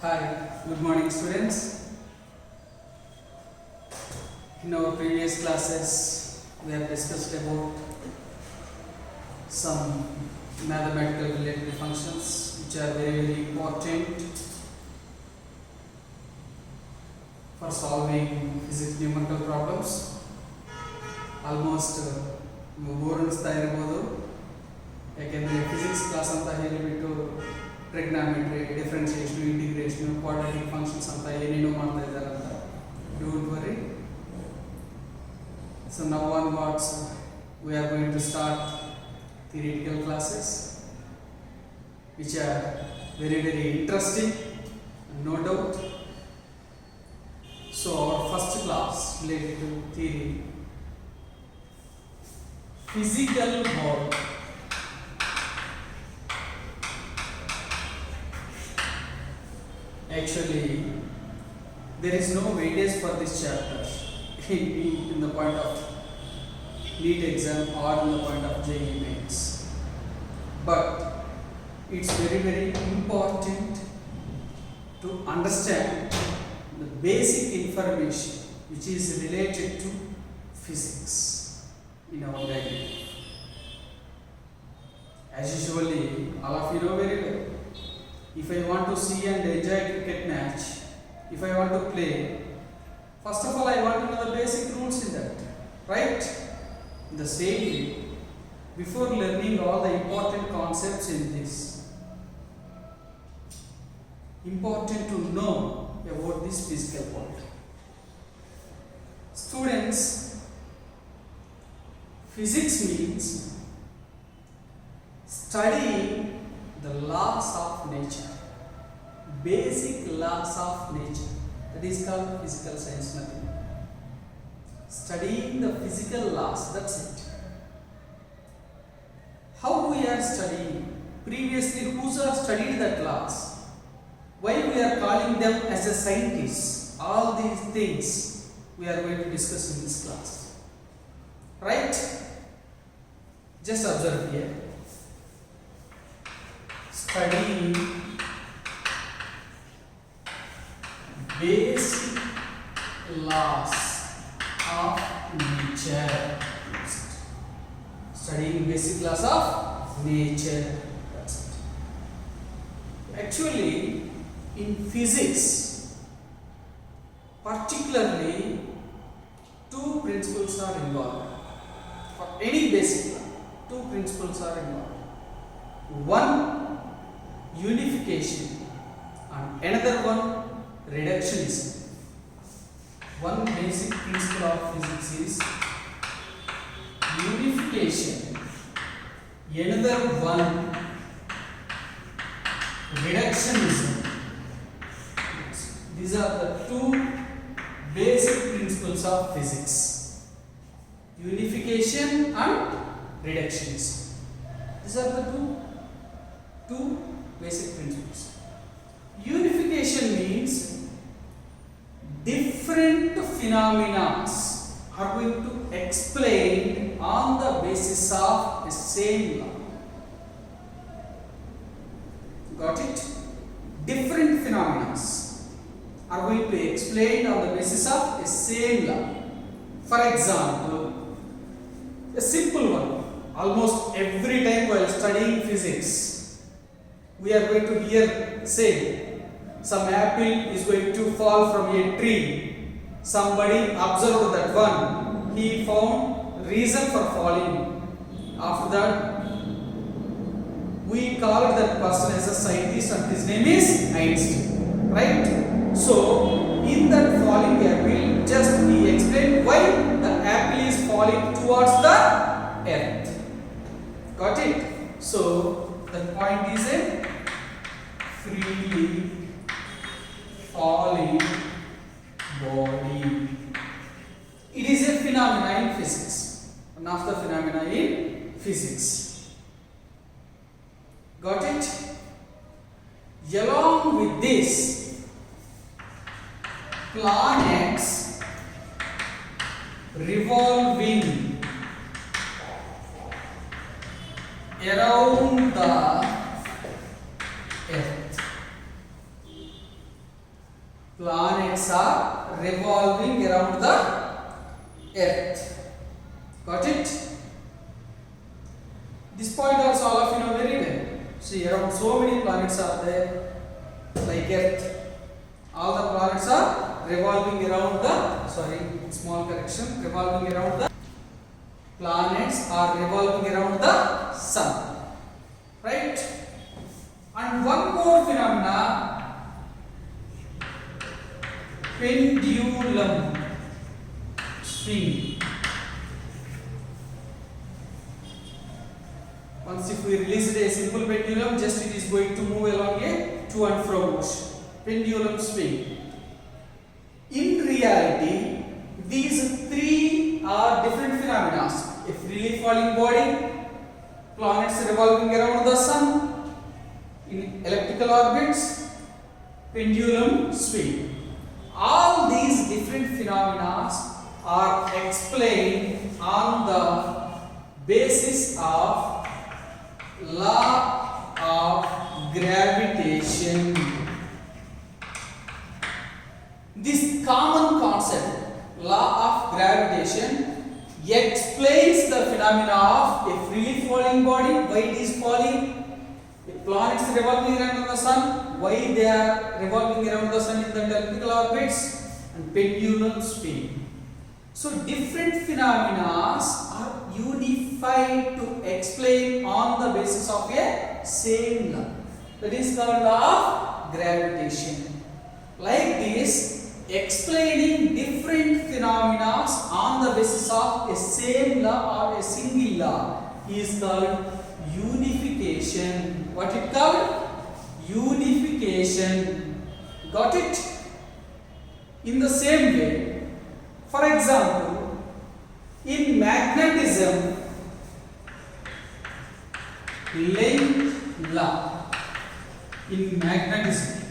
Hi, good morning students. In our previous classes, we have discussed about some mathematical related functions which are very important for solving physics numerical problems. Almost bore ಅನಿಸ್ತಾ ಇರ್ಬೋದು, ಯಾಕೆಂದರೆ physics class ಅಂತ ಹೇಳಿಬಿಟ್ಟು trigonometry, differentiation, integration, quadratic functions ಅಂತ ಏನೇನೋ ಮಾಡ್ತಾ ಇದ್ದಾರೆ ಅಂತ. Don't worry. So now onwards we are going to start theoretical classes which are very interesting, no doubt. So our first class related to theory, physical world. Actually, there is no weightage for this chapter in the point of NEET exam or in the point of JEE mains. But it's very important to understand the basic information which is related to physics in our daily life. As usually, all of you know very well, if I want to see and enjoy cricket match, if I want to play, first of all I want to know the basic rules in that, right? In the same way, before learning all the important concepts in this, important to know about this physical world. Students, physics means studying the laws of nature, basic laws of nature. That is called physical science, nothing. Studying the physical laws, that's it. How we are studying? Previously, who have studied that laws? Why we are calling them as a scientists? All these things we are going to discuss in this class. Right? Just observe here. Studying basic laws of nature. Studying basic laws of nature. That's it. Actually, in physics, particularly, two principles are involved. For any basic law, two principles are involved. One, unification, and another one, reductionism. One basic principle of physics is unification, another one, reductionism. These are the two basic principles of physics: unification and reductionism. These are the two basic principles. Unification means different phenomena are going to explain on the basis of the same law. Got it? Different phenomena are going to explain on the basis of the same law. For example, a simple one. Almost every time while studying physics, we are going to hear say some apple is going to fall from a tree. Somebody observed that one. He found reason for falling. After that, we call that person as a scientist and his name is Einstein. Right? So, in that falling apple, just he explained why the apple is falling towards the earth. Got it? So, the point is a freely falling body. It is a phenomena in physics. One of the phenomena in physics. Got it? Along with this, planets revolving around the earth. Planets are revolving around the Earth. Got it? This point also all of you know very well. See, around so many planets are there, like Earth. All the planets are revolving around the, sorry, small correction, revolving around the planets are revolving around the sun. Right? And one more phenomena, pendulum swing. Once if we release a simple pendulum, just it is going to move along a to and fro motion. Pendulum swing. In reality, these three are different phenomena. A freely falling body, planets revolving around the sun in elliptical orbits, pendulum swing. All these different phenomena are explained on the basis of law of gravitation. This common concept, law of gravitation, explains the phenomena of a freely falling body, why it is falling, a planets revolving around the sun, why they are revolving around the sun in the elliptical orbits, and pendulum swing. So different phenomena are unified to explain on the basis of a same law. That is called law of gravitation. Like this, explaining different phenomena on the basis of a same law or a single law is called unification. What it called? Unification. Got it? In the same way, for example, in magnetism, length law. In magnetism,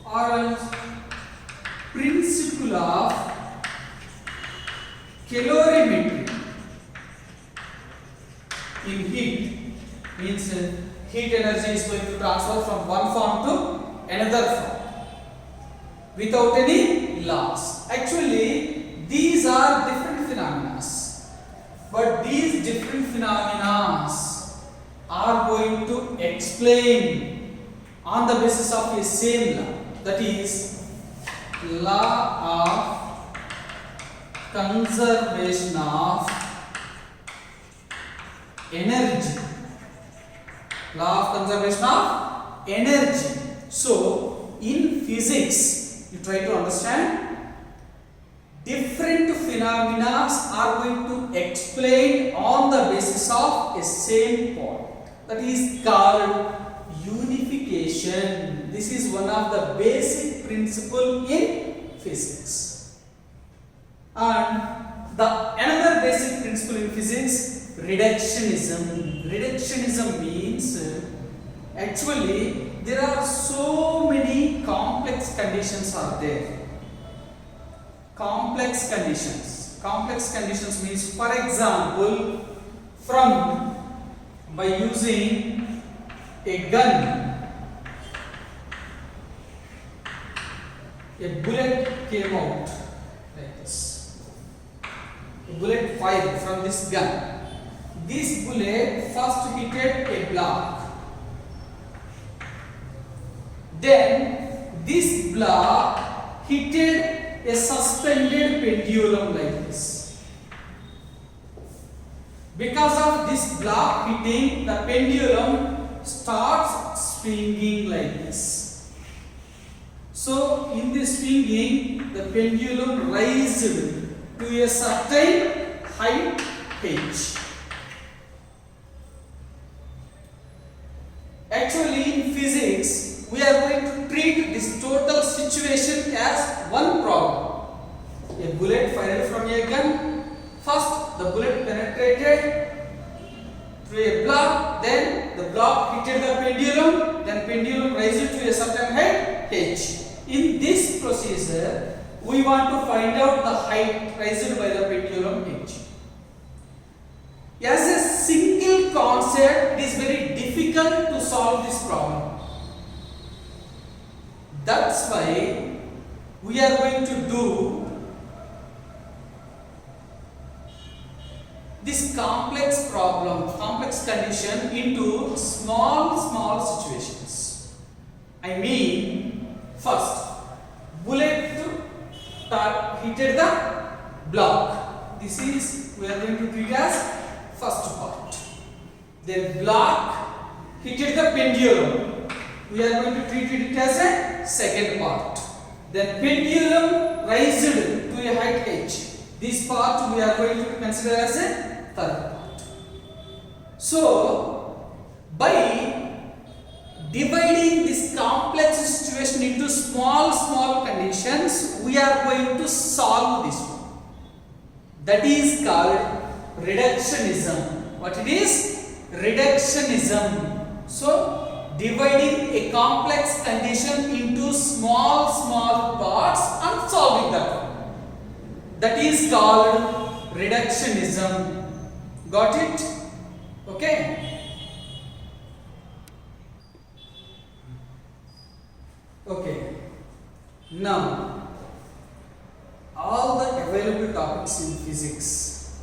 or else principle of calorimetry in heat, means heat energy is going to transfer from one form to another form without any loss. Actually, these are different phenomena, but these different phenomena are going to explain on the basis of a same law. That is law of conservation of energy. Law of conservation of energy. So, in physics, you try to understand, different phenomena are going to explain on the basis of a same point. That is called unification. This is one of the basic principle in physics. And the another basic principle in physics, reductionism. Reductionism means actually there are so many complex conditions are there. Complex conditions. Complex conditions means, for example, by using a gun, a bullet came out like this. A bullet fired from this gun. This bullet first hit a block. Then this block hit a suspended pendulum like this. Because of this block hitting, the pendulum starts swinging like this. So, in this swinging, the pendulum rises to a certain height h. Actually, in physics, we are going to treat this total situation as one problem. A bullet fired from a gun. First, the bullet penetrated through a block, then the block hit the pendulum, then pendulum rises to a certain height h. In this procedure, we want to find out the height raised by the pendulum h. As a single concept, it is very difficult to solve this problem. That's why we are going to do this complex problem, complex condition into small situations. I mean, first, bullet hit the block. This is, we are going to treat as first part. Then block hit the pendulum. We are going to treat it as a second part. Then pendulum raised to a height h. This part we are going to consider as a third part. So, by dividing this complex situation into small conditions, we are going to solve this one. That is called reductionism. What it is? Reductionism. So, dividing a complex condition into small parts and solving that one. That is called reductionism. Got it? Okay. Okay. Now, all the available topics in physics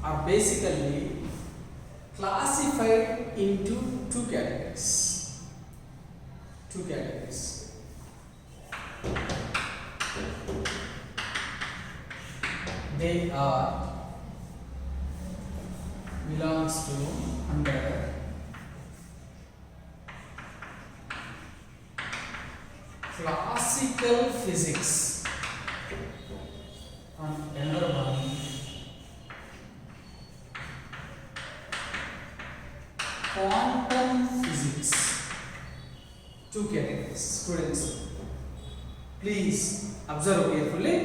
are basically classified into two categories. They are belongs to under classical physics and another one quantum physics. Two categories. Students, please observe carefully.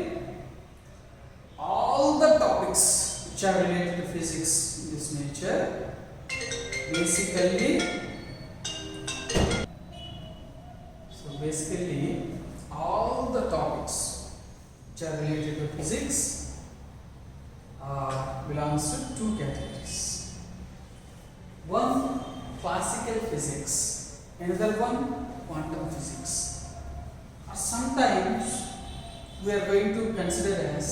All the topics which are related to physics in this nature, basically all the topics which are related to physics belongs to two categories. One classical physics, another one quantum physics. Sometimes we are going to consider as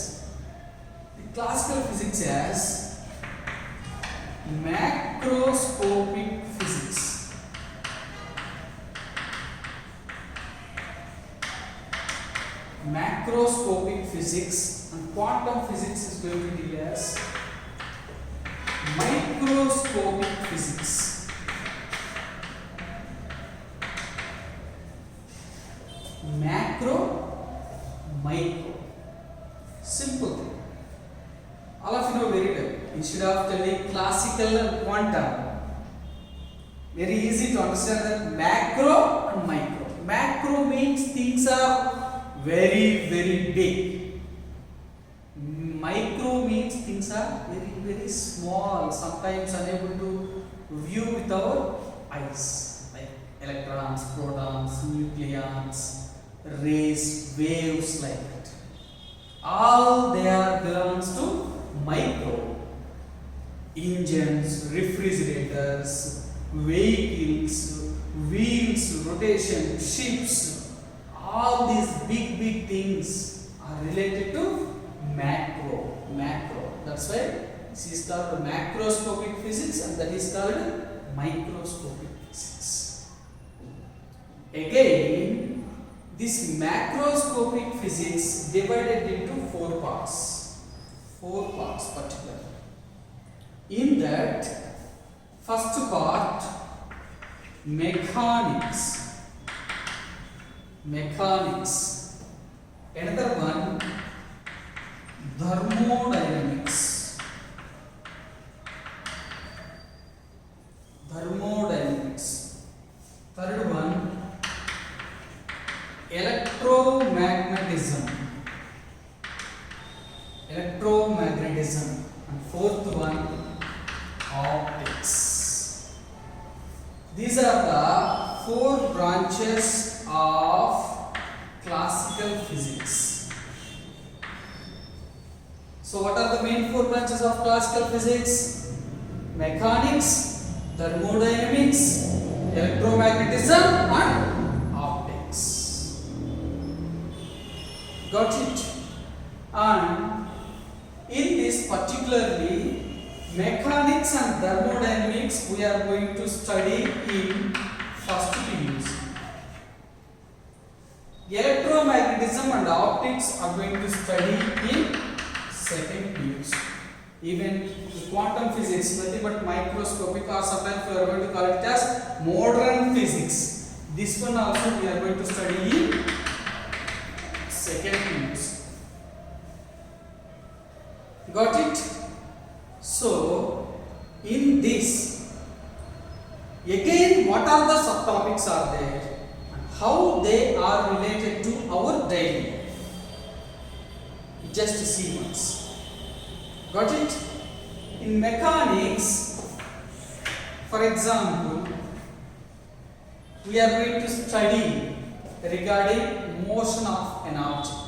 the classical physics as macroscopic physics. Macroscopic physics, and quantum physics is going to be as microscopic physics. Macro, micro. Simple thing. All of you know very well. Instead of telling classical and quantum, very easy to understand that macro and micro. Macro means things are very big. Micro means things are very small, sometimes unable to view with our eyes, like electrons, protons, nucleons, rays, waves, like that. All they are belongs to micro. Engines, refrigerators, vehicles, wheels, rotation, ships, all these big things are related to macro. That's why this is called macroscopic physics and that is called microscopic physics. Again, this macroscopic physics divided into four parts particularly. In that, first part, mechanics. Another one, thermodynamics. Third one, electromagnetism. And fourth one, optics. These are the four branches of classical physics. So what are the main four branches of classical physics? Mechanics, thermodynamics, electromagnetism and optics. Got it? And in this particularly mechanics and thermodynamics we are going to study in first PUC. Electromagnetism and optics are going to study in second PUC. Even quantum physics, nothing but microscopic, or sometimes we are going to call it as modern physics. This one also we are going to study in second PUC. Got it? So, in this, again, what are the subtopics are there and how they are related to our daily life? Just see once. Got it? In mechanics, for example, we are going to study regarding motion of an object.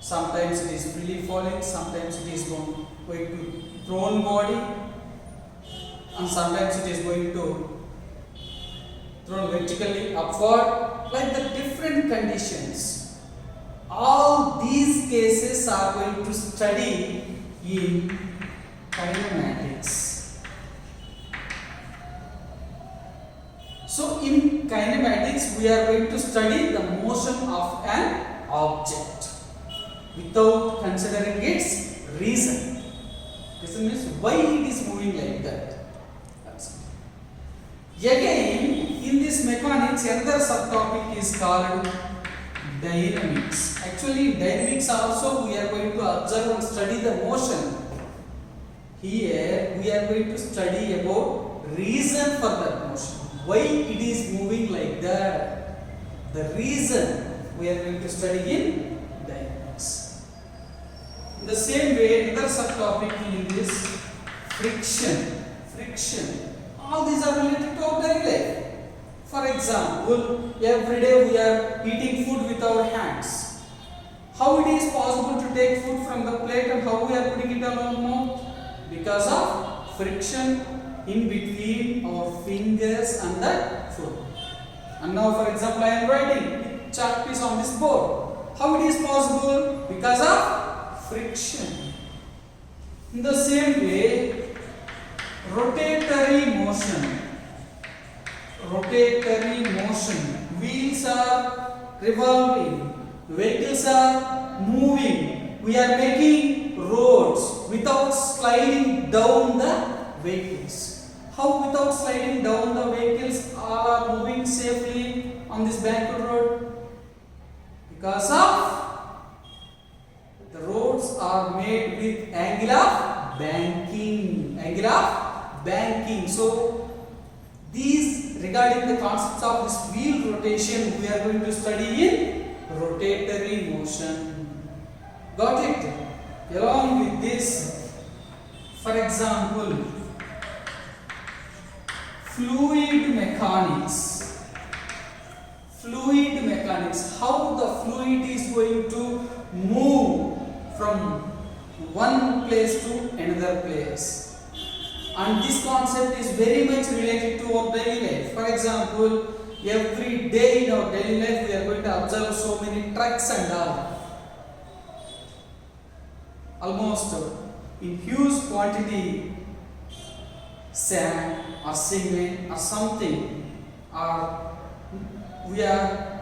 Sometimes it is freely falling, sometimes it is going to thrown body, and sometimes it is going to thrown vertically upward, like the different conditions. All these cases are going to study in kinematics. So in kinematics we are going to study the motion of an object without considering its reason. Reason means why it is moving like that. Again, in this mechanics, another subtopic is called dynamics. Actually, in dynamics also we are going to observe and study the motion. Here we are going to study about reason for that motion. Why it is moving like that. The reason we are going to study in dynamics. In the same way, another subtopic in this friction. Friction. All these are related to our daily life. For example, every day we are eating food with our hands. How it is possible to take food from the plate and how we are putting it on our mouth? Because of friction in between our fingers and the food. And now, for example, I am writing chalk piece on this board. How it is possible? Because of friction. In the same way, rotatory motion. Rotatory motion. Wheels are revolving. Vehicles are moving. We are making roads without sliding down the vehicles. How without sliding down the vehicles all are moving safely on this Bangalore road? Because of the roads are made with angle of banking. Angle of banking. So these regarding the concepts of this wheel rotation we are going to study in rotatory motion. Got it? Along with this, for example, fluid mechanics. Fluid mechanics. How the fluid is going to move from one place to another place. And this concept is very much related to our daily life. For example, every day in our daily life we are going to observe so many trucks and all. Almost in huge quantity sand or cement or something, or we are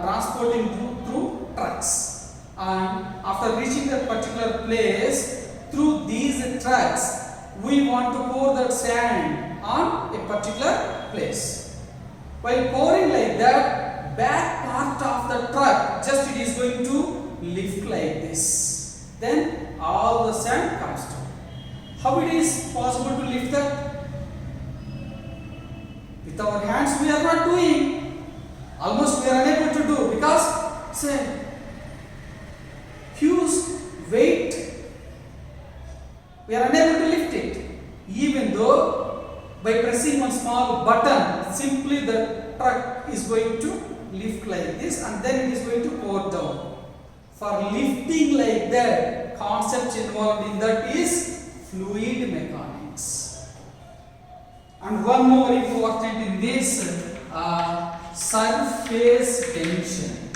transporting through trucks. And after reaching that particular place, through these trucks, we want to pour that sand on a particular place. While pouring like that, back part of the truck, just it is going to lift like this. Then all the sand comes down. How it is possible to lift that? With our hands we are not doing. Almost we are unable to do because say huge weight. We are unable to lift it, even though by pressing one small button, simply the truck is going to lift like this and then it is going to pour down. For lifting like that, concept involved in that is fluid mechanics. And one more important in this, surface tension.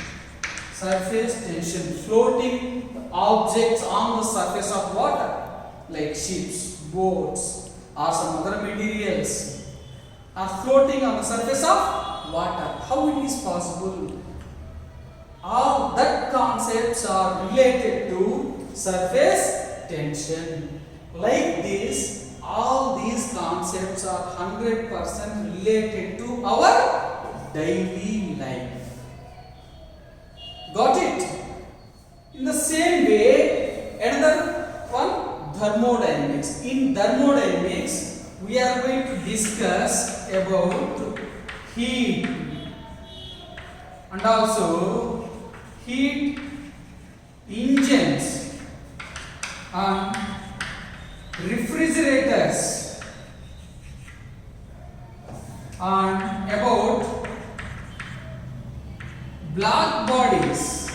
surface tension, floating objects on the surface of water like ships, boats or some other materials are floating on the surface of water. How it is possible? All that concepts are related to surface tension. Like this, all these concepts are 100% related to our daily life. Got it? In the same way, another one, thermodynamics. In thermodynamics, we are going to discuss about heat and also heat engines and refrigerators and about black bodies,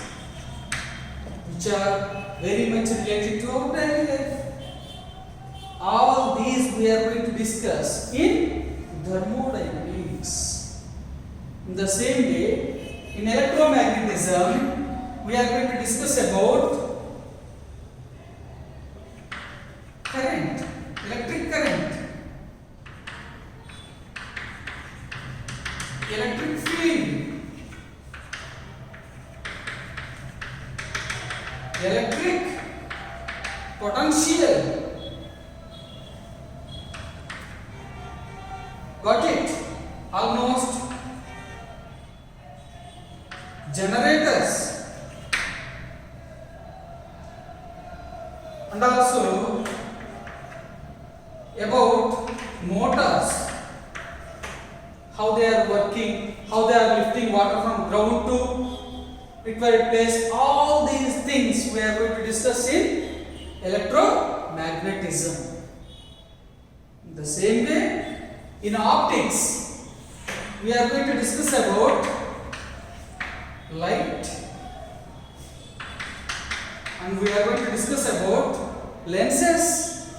which are very much related to our daily life. All these we are going to discuss in thermodynamics. In the same way, in electromagnetism, we are going to discuss about current, electric current, electric field, electric potential. Got it? Almost. Generators and also about motors, how they are working, how they are lifting water from ground to required place. All these things we are going to discuss in electromagnetism. In the same way, in optics, we are going to discuss about light, and we are going to discuss about lenses,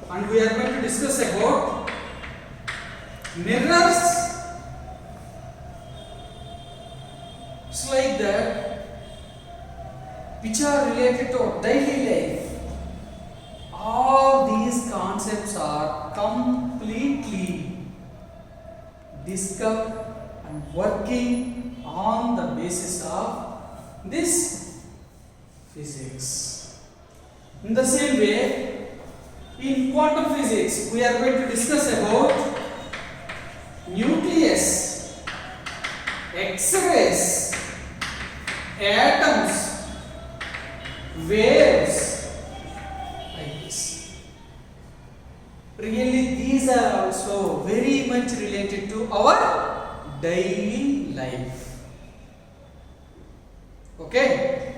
and we are going to discuss about mirrors. It's like that, which are related to our daily life. All these concepts are completely discovered and working on the basis of this physics. In the same way, in quantum physics, we are going to discuss about nucleus, X-rays, atoms, waves, like this. Really, these are also very much related to our daily life. Okay?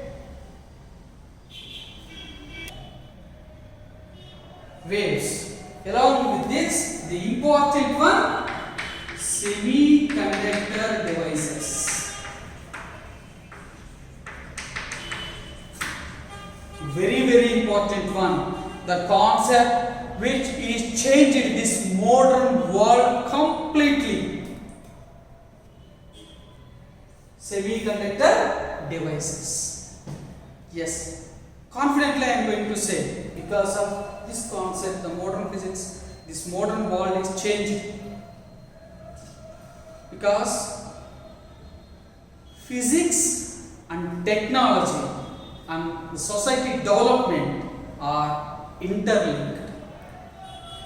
Waves. Along with this, the important one, semiconductor devices. Very, very important one. The concept which is changed this modern world completely. Semiconductor devices. Yes, confidently I am going to say, because of this concept, the modern physics, this modern world is changing. Because physics and technology and the society development are interlinked.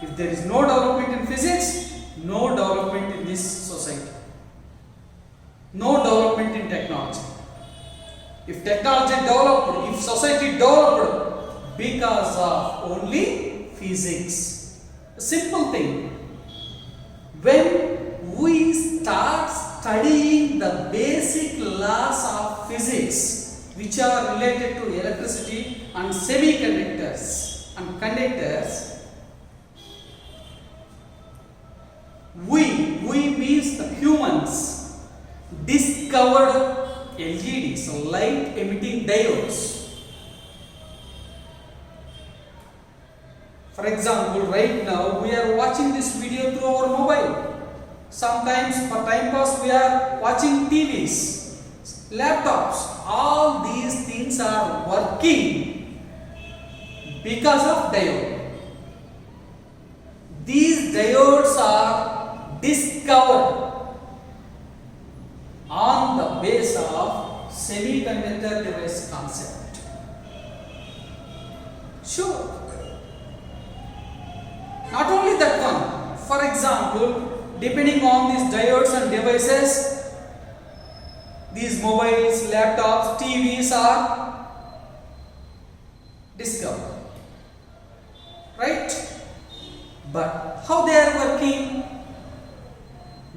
If there is no development in physics, no development in this society. No development in technology. If technology developed, if society developed because of only physics. A simple thing. When we start studying the basic laws of physics, which are related to electricity and semiconductors and conductors, we means the humans, discovered LEDs, light emitting diodes. For example, right now we are watching this video through our mobile. Sometimes for time pass we are watching TVs laptops, all these things are working because of diode. These diodes are discovered on the base of semiconductor device concept. Sure. Not only that one, for example, depending on these diodes and devices, these mobiles, laptops, TVs are discovered. Right? But how they are working?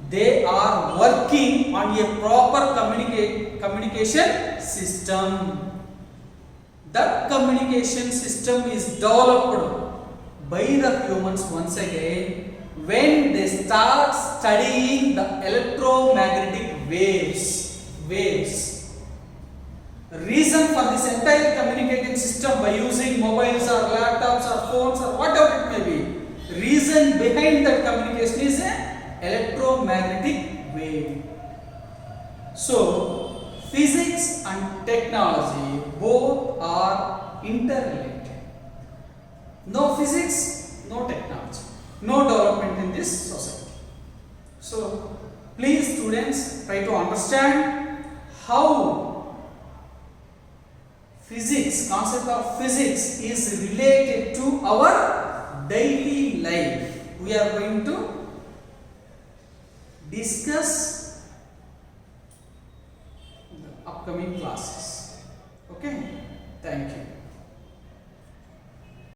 They are working on a proper communication system. That communication system is developed by the humans once again when they start studying the electromagnetic waves. Reason for this entire communicating system by using mobiles or laptops or phones or whatever it may be, reason behind that communication is an electromagnetic wave. So physics and technology both are interrelated. No physics, no technology, no development in this society. So please students try to understand how physics, concept of physics is related to our daily life. We are going to discuss in the upcoming classes.